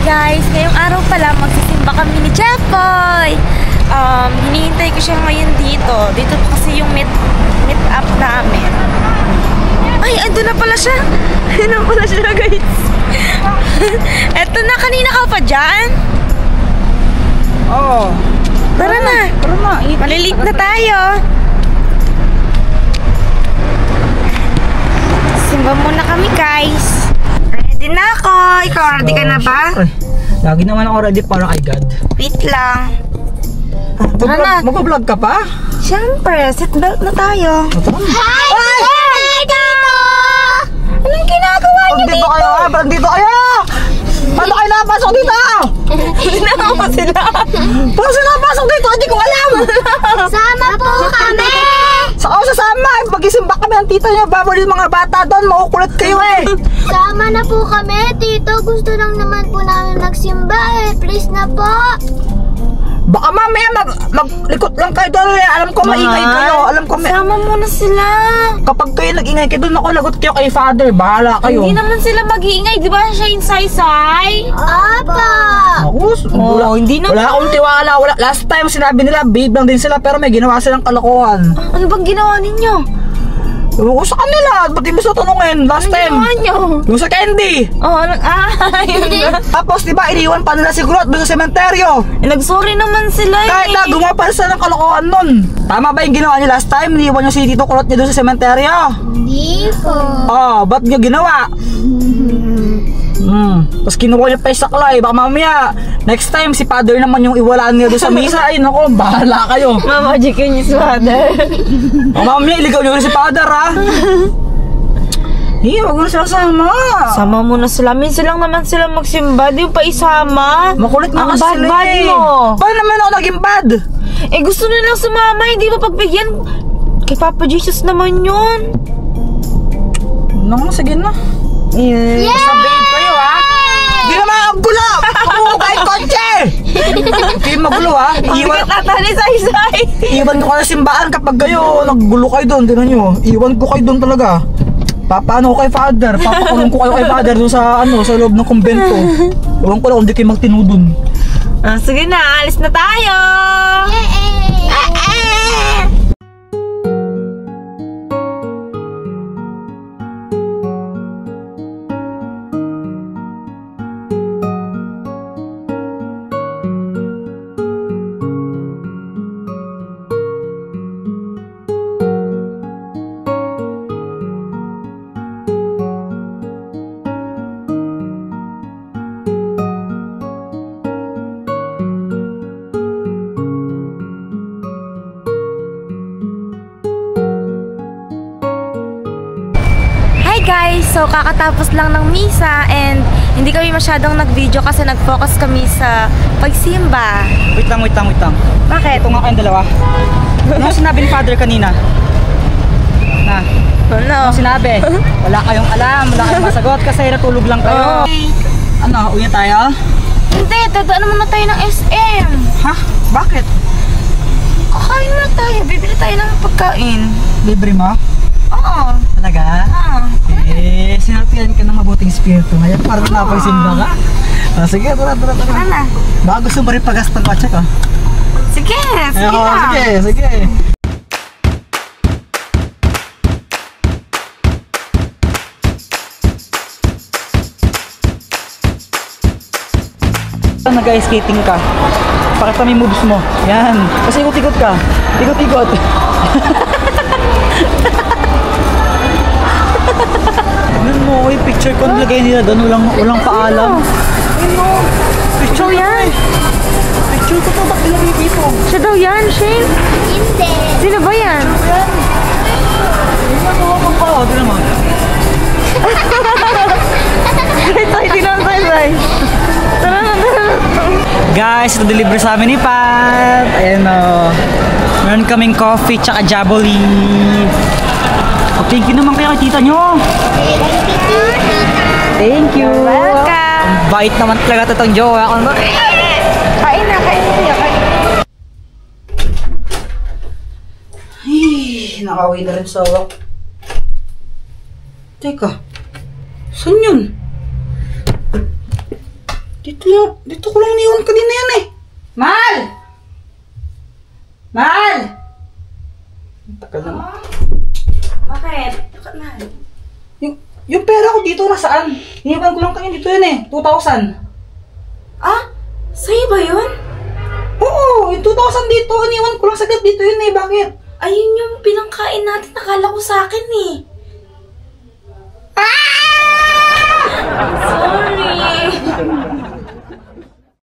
guys, ngayong araw pala magsisimba kami ni Jeffoy. Hinihintay ko siya ngayon dito. Dito po kasi yung meet up namin. Ay, andun na pala siya. Andun na pala siya, guys. Eto na, kanina ka pa dyan? Oo. Tara na. Tara na. Malilate na tayo. Simba muna kami, guys. Ready na ako. Ikaw, ready ka na ba? Lagi naman ako ready para kay God. Wait lang. Tara na. Mag-vlog ka pa? Siyempre, seatbelt na tayo. Hi! Hi, Tito! Anong ginagawa niyo dito? Kayo, dito kayo! Paano kayo napasok dito? Ginawa mo sila. Paano sila napasok dito? Hindi ko alam! Sama po kami! Saka ako sasama! Pag-isimba kami ng tito niyo, babalik mga bata doon, makukulit kayo eh! Sama na po kami, Tito. Gusto lang naman po namin magsimba eh. Please na po. Baka mamaya maglikot lang kayo doon eh. Alam ko maingay kayo. Alam ko Sama muna sila. kapag kayo nag-ingay kayo doon, ako lagot kayo kay Father. Bahala kayo. Hindi naman sila mag-iingay. Di ba siya yung say-say? Apa! Hindi naman. Wala akong tiwala. Last time sinabi nila, babe lang din sila, pero may ginawa silang kalokohan. Ano bang ginawa ninyo? Ewan ko sa kanila. Ba't di mo sa tanungin? Last time. Ginawa nyo? Yung sa candy. Yun na. Tapos diba, iniwan pa nila si Grot doon sa sementeryo. Nag-sorry naman sila eh. Kahit na gumawa pa sila ng kalokohan nun. Tama ba yung ginawa niya last time? Iniwan niyo si Tito Kulot niya doon sa sementeryo. Hindi po. Oh, ba't niyo ginawa? Tapos kinuha niya pa yung saklay. Baka mamaya, next time si Father naman yung iwalaan niya doon sa misa. Ay nako, bahala kayo. Mamagic yun yung Father. Baka mamaya, iligaw niyo rin si Father ha. Wag mo na sila sama. Sama mo na sila. Minsan lang naman sila magsimba. Di mo pa isama. Makulit na ang kasi sila bad eh. mo. Paano naman ako naging bad? Eh gusto nilang sumama. Hindi ba pagbigyan? Kay Papa Jesus naman yun. Naku, sige na. Yeah. Sabihin kayo ha. Hindi naman ang gulo. Pumukay kotse. Hindi magulo ha. Iwan tatali sa isay. Iwan ko kayo sa simbahan kapag kayo naggulo kayo doon. Tignan nyo. Iwan ko kayo doon talaga. Papaano ko kay Father? Papakulong ko kayo kay Father doon sa sa loob ng kumbento. Iwan ko lang kung di kayo magtinudon. Sige na, alis na tayo. Guys, so kakatapos lang ng misa and hindi kami masyadong nag-video kasi nag-focus kami sa pagsimba. Wait lang. Bakit? Ito nga kayong dalawa. Ano sinabi ni Father kanina? Na? Ano? Ano sinabi? Wala kayong alam, wala kayong masagot kasi natulog lang kayo. Ano, uwi na tayo? Hindi, dadaan muna tayo ng SM. Ha? Bakit? Kakain muna tayo, bibili tayo ng pagkain. Libre mo? Oo. Talaga? Sinapian ka ng mabuting spirito. Ngayon parang napagsimba ka. Sige, tara. Ano? Baka gusto mo rin pagastan ko, check ah. Sige lang. Sige. Nag-skating ka. Pakita mo yung moves mo. Yan. Kasi ikot-ikot ka. Ikot-ikot. Tignan mo, yung picture ko nilagay nila doon, walang paalam. Picture yan. Picture ko to, bakit nilagay dito? Siya daw yan, Shane. Hindi. Sino ba yan? Tignan mo, tignan mo. Tara. Guys, ito deliver sa amin ni Pat. Ayan o. Meron kaming coffee tsaka jaboli. Thank you naman kayo kay tita nyo. Thank you. Welcome. Ang bait naman talaga itong jowa ko. Kain na. Nakaway na rin sa awak. Teka, saan yun? Dito ko lang niwan kanina yan eh. Mal! Mal! Tagal naman. Bakit? Bakit na? Yung pera ko dito nasaan? Iniwan ko lang kanina dito yan eh. 2,000. Ah? Sa'yo ba yun? Oo, yung 2,000 dito. Iniwan ko lang saglit dito yun eh. Bakit? Ayun yung pinangkain natin. Nakala ko sa akin eh. Sorry.